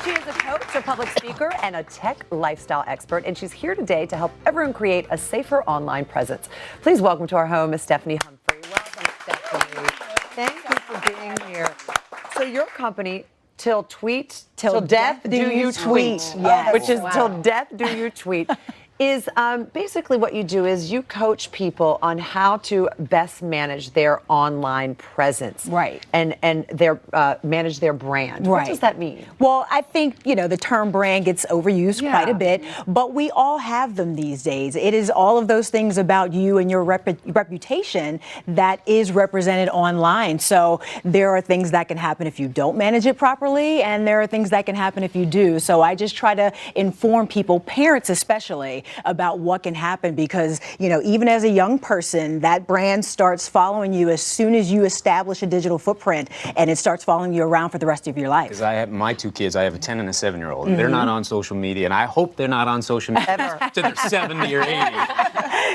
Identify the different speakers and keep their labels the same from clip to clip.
Speaker 1: She is a coach, a public speaker, and a tech lifestyle expert, and she's here today to help everyone create a safer online presence. Please welcome to our home, Ms. Stephanie Humphrey. Welcome, Stephanie. Thank you for being here. So your company, Till Death Do You Tweet,
Speaker 2: Yes.
Speaker 1: which is Till Death Do You Tweet, is basically what you do is you coach people on how to best manage their online presence,
Speaker 2: right,
Speaker 1: and their manage their brand.
Speaker 2: Right.
Speaker 1: What does that mean?
Speaker 2: Well, I think the term brand gets overused quite a bit, but we all have them these days. It is all of those things about you and your reputation that is represented online. So there are things that can happen if you don't manage it properly, and there are things that can happen if you do. So I just try to inform people, parents especially, about what can happen, because even as a young person, that brand starts following you as soon as you establish a digital footprint, and it starts following you around for the rest of your life.
Speaker 3: Because I have my two kids, I have a 10 and a 7-year-old. They're not on social media, and I hope they're not on social media till they're 70 or 80.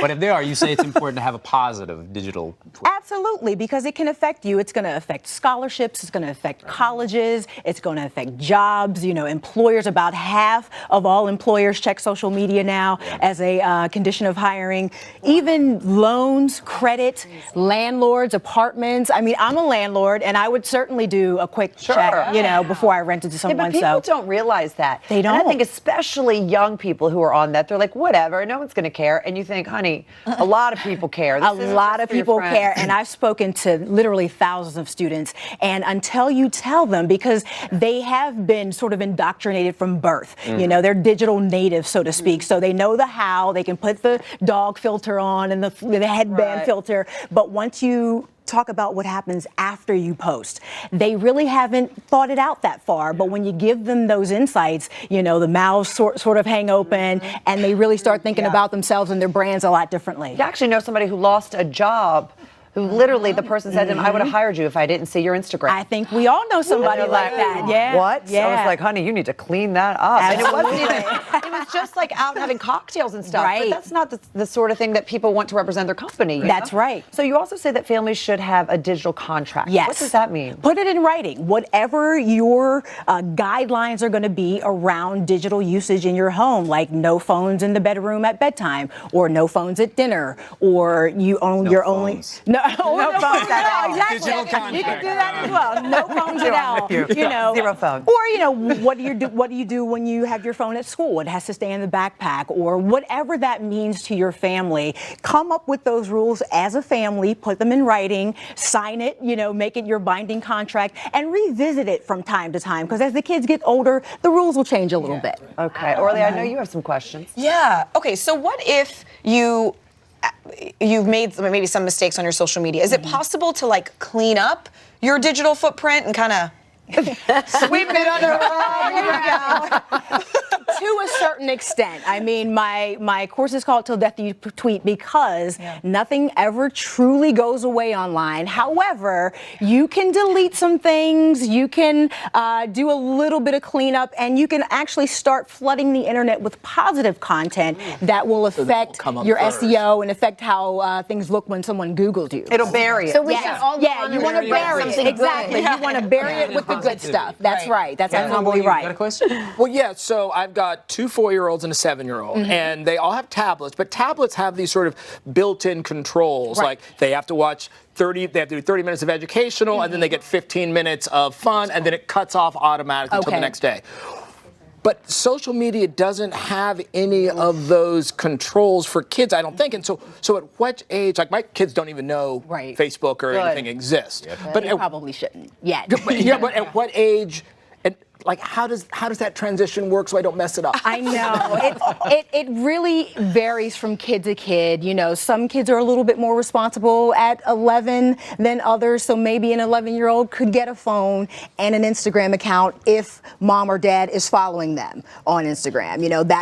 Speaker 3: But if they are, you say it's important to have a positive digital.
Speaker 2: Absolutely, because it can affect you. It's going to affect scholarships. It's going to affect colleges. It's going to affect jobs. Employers, about half of all employers check social media now as a condition of hiring. Even loans, credit, landlords, apartments. I mean, I'm a landlord, and I would certainly do a quick check, before I rent it to someone.
Speaker 1: But people don't realize that.
Speaker 2: They don't.
Speaker 1: And I think especially young people who are on that, they're like, whatever, no one's going to care. And you think, honey, a lot of people care.
Speaker 2: A lot of people care, and I've spoken to literally thousands of students, and until you tell them, because they have been sort of indoctrinated from birth, they're digital natives, so to speak, so they know the how, they can put the dog filter on and the headband filter, but once you talk about what happens after you post, they really haven't thought it out that far. But when you give them those insights, the mouths sort of hang open, and they really start thinking about themselves and their brands a lot differently.
Speaker 1: You actually know somebody who lost a job, who literally the person said to him, I would have hired you if I didn't see your Instagram.
Speaker 2: I think we all know somebody like that. Yeah.
Speaker 1: What?
Speaker 2: Yeah.
Speaker 1: So I was like, honey, you need to clean that up.
Speaker 2: Absolutely.
Speaker 1: And it wasn't even, it was just like out having cocktails and stuff.
Speaker 2: Right.
Speaker 1: But that's not the sort of thing that people want to represent their company.
Speaker 2: That's right.
Speaker 1: So you also say that families should have a digital contract.
Speaker 2: Yes.
Speaker 1: What does that mean?
Speaker 2: Put it in writing. Whatever your guidelines are going to be around digital usage in your home, like no phones in the bedroom at bedtime, or no phones at dinner, or you own your only no phones. Exactly.
Speaker 3: Digital contract.
Speaker 2: You can do that as well. No phones at all.
Speaker 1: Zero phone.
Speaker 2: Or what do you do when you have your phone at school? It has to stay in the backpack, or whatever that means to your family. Come up with those rules as a family, put them in writing, sign it, make it your binding contract, and revisit it from time to time, because as the kids get older, the rules will change a little bit.
Speaker 1: Okay. Orly, I know you have some questions.
Speaker 4: Yeah. Okay, so what if you've made maybe some mistakes on your social media? Is it possible to clean up your digital footprint and kind of sweep it under the rug?
Speaker 2: To a certain extent. I mean, my course is called Till Death Do You Tweet, because nothing ever truly goes away online. However, you can delete some things, you can do a little bit of cleanup, and you can actually start flooding the internet with positive content that will affect your SEO and affect how things look when someone Googles you.
Speaker 1: It'll bury it.
Speaker 5: So we should all
Speaker 2: you want to bury it. Exactly. You want to bury it with the good stuff. That's right. That's absolutely right.
Speaker 3: Got a question?
Speaker 6: Well, yeah, so I've got 2 4-year-olds and a 7-year-old, and they all have tablets, but tablets have these sort of built-in controls, like they have to watch they have to do 30 minutes of educational, and then they get 15 minutes of fun, and then it cuts off automatically until the next day. But social media doesn't have any of those controls for kids, I don't think. And so at what age, my kids don't even know Facebook or anything exists.
Speaker 2: But they probably shouldn't yet.
Speaker 6: But at what age? How does that transition work so I don't mess it up?
Speaker 2: I know. It really varies from kid to kid. Some kids are a little bit more responsible at 11 than others. So maybe an 11-year-old could get a phone and an Instagram account if mom or dad is following them on Instagram.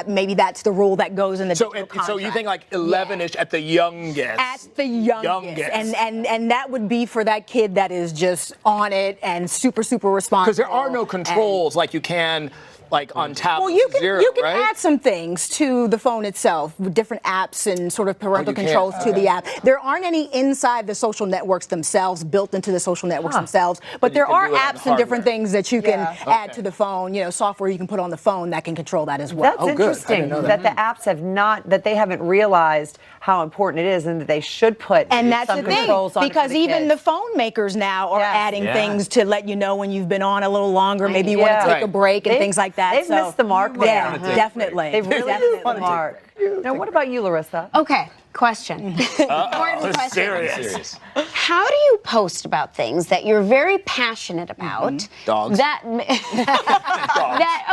Speaker 2: Maybe that's the rule that goes in the digital contract.
Speaker 6: So you think 11-ish at the youngest? At the youngest.
Speaker 2: And that would be for that kid that is just on it and super, super responsible.
Speaker 6: Because there are no controls like you can like on tablets.
Speaker 2: Well, you can
Speaker 6: zero,
Speaker 2: you can
Speaker 6: right?
Speaker 2: add some things to the phone itself, with different apps and sort of parental
Speaker 6: you can?
Speaker 2: controls to the app. There aren't any inside the social networks themselves, built into the social networks themselves, but
Speaker 6: you
Speaker 2: there
Speaker 6: can
Speaker 2: are
Speaker 6: do it on
Speaker 2: apps and different
Speaker 6: hardware.
Speaker 2: things that you can add
Speaker 6: Okay.
Speaker 2: to the phone. You know, software you can put on the phone that can control that as well.
Speaker 1: That's
Speaker 6: Oh, good. I
Speaker 1: interesting
Speaker 6: didn't know
Speaker 1: that.
Speaker 6: that.
Speaker 1: The apps have not, that they haven't realized how important it is and that they should put
Speaker 2: And that's
Speaker 1: some
Speaker 2: the thing,
Speaker 1: controls on it for
Speaker 2: because
Speaker 1: the
Speaker 2: even
Speaker 1: kids.
Speaker 2: the phone makers now are
Speaker 1: Yes.
Speaker 2: adding
Speaker 3: Yeah.
Speaker 2: things to let you know when you've been on a little longer. Maybe you want
Speaker 1: Yeah.
Speaker 2: to take
Speaker 6: Right.
Speaker 2: a break and
Speaker 1: They've-
Speaker 2: things like that.
Speaker 1: they've
Speaker 2: So,
Speaker 1: missed the mark there.
Speaker 2: Yeah,
Speaker 3: Wanna take a
Speaker 2: definitely.
Speaker 1: They've really
Speaker 2: Definitely.
Speaker 1: missed the mark. Now, what about you, Larissa?
Speaker 5: Okay, question. Important question.
Speaker 3: Serious.
Speaker 5: How do you post about things that you're very passionate about?
Speaker 6: Dogs.
Speaker 5: That,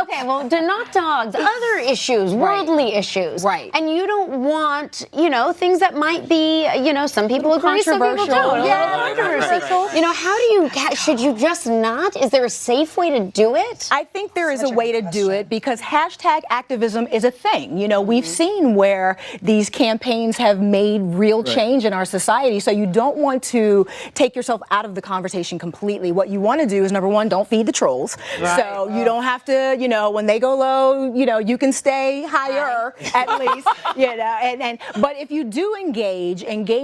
Speaker 5: okay, well, they're not dogs, other issues, worldly issues.
Speaker 2: Right.
Speaker 5: And you don't want, things that might be, some people agree, some people
Speaker 2: controversial.
Speaker 5: don't.
Speaker 2: Yeah,
Speaker 5: Controversial. How do you, should you just not? Is there a safe way to do it?
Speaker 2: I think there is a way to do it because hashtag activism is a thing. We've seen where these campaigns have made real change in our society. So you don't want to take yourself out of the conversation completely. What you want to do is, number one, don't feed the trolls. So you don't have to, when they go low, you can stay higher at least, but if you do engage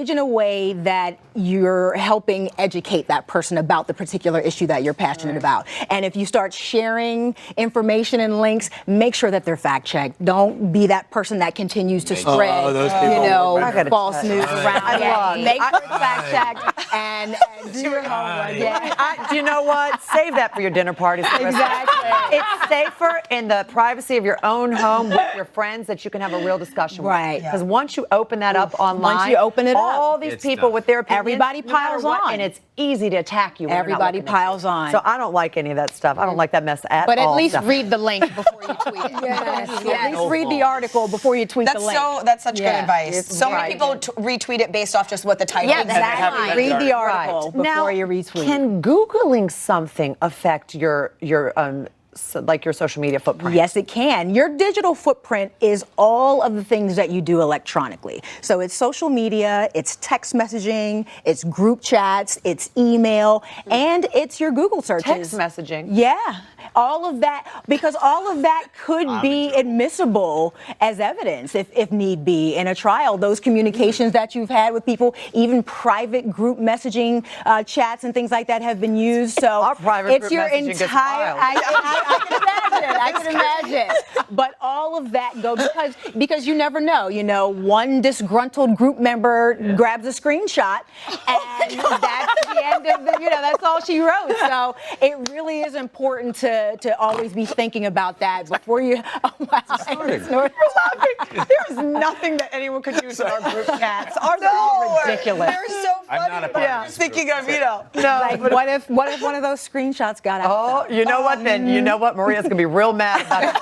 Speaker 2: in a way that you're helping educate that person about the particular issue that you're passionate about. And if you start sharing information and links, make sure that they're fact checked. Don't be that person that continues to spread,
Speaker 6: those people.
Speaker 1: I gotta
Speaker 2: false
Speaker 1: tell you.
Speaker 2: news around.
Speaker 1: I love-
Speaker 2: Make sure it's fact checked and do your homework. Yeah.
Speaker 1: You know what? Save that for your dinner parties. Larissa.
Speaker 2: Exactly.
Speaker 1: It's safer in the privacy of your own home with your friends that you can have a real discussion with.
Speaker 2: Right.
Speaker 1: Because once you open that up online,
Speaker 2: Once you open it up,
Speaker 1: all these
Speaker 3: it's
Speaker 1: people
Speaker 3: done.
Speaker 1: with their opinions,
Speaker 2: Everybody
Speaker 1: no matter
Speaker 2: piles
Speaker 1: what,
Speaker 2: on.
Speaker 1: and it's easy to attack you. When you're not
Speaker 2: Everybody
Speaker 1: looking at you.
Speaker 2: piles on.
Speaker 1: So I don't like any of that stuff. I don't like that mess at
Speaker 2: But
Speaker 1: all.
Speaker 2: at least
Speaker 1: stuff.
Speaker 2: read the link before you tweet it. At least read the article before you tweet the link.
Speaker 4: That's such good
Speaker 2: Yeah.
Speaker 4: advice.
Speaker 2: It's
Speaker 4: So
Speaker 2: right.
Speaker 4: many people retweet it based off just what the title
Speaker 5: Yeah,
Speaker 4: is.
Speaker 5: exactly.
Speaker 2: Read the article before
Speaker 1: Now,
Speaker 2: you retweet.
Speaker 1: Can Googling something affect your social media footprint?
Speaker 2: Yes, it can. Your digital footprint is all of the things that you do electronically. So it's social media, it's text messaging, it's group chats, it's email, and it's your Google searches.
Speaker 1: Text messaging.
Speaker 2: Yeah. All of that, because all of that could be admissible as evidence if need be in a trial. Those communications that you've had with people, even private group messaging chats and things like that have been used. So
Speaker 1: Our private
Speaker 2: it's
Speaker 1: group
Speaker 2: your
Speaker 1: messaging gets
Speaker 2: entire.
Speaker 1: wild.
Speaker 2: I can imagine. But all of that because you never know. One disgruntled group member grabs a screenshot, and that's the end of the. That's all she wrote. So it really is important to always be thinking about that before you. Oh, wow.
Speaker 1: We're laughing. There's nothing that anyone could use in our group chats. Ours are ridiculous.
Speaker 4: They're so funny.
Speaker 3: I'm not a
Speaker 4: but
Speaker 3: part of
Speaker 4: I'm
Speaker 3: this
Speaker 4: just thinking of,
Speaker 1: No,
Speaker 2: Like, what if one of those screenshots got out?
Speaker 1: Oh, you know what then? You know what? Maria's gonna be real mad about it.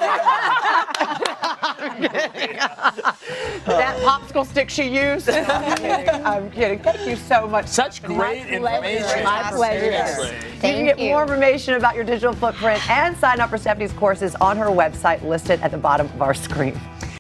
Speaker 1: That popsicle stick she used. I'm kidding. Thank you so much.
Speaker 6: Such great information.
Speaker 2: My pleasure.
Speaker 6: Seriously.
Speaker 1: You can get more information about your digital footprint and sign up for Stephanie's courses on her website listed at the bottom of our screen.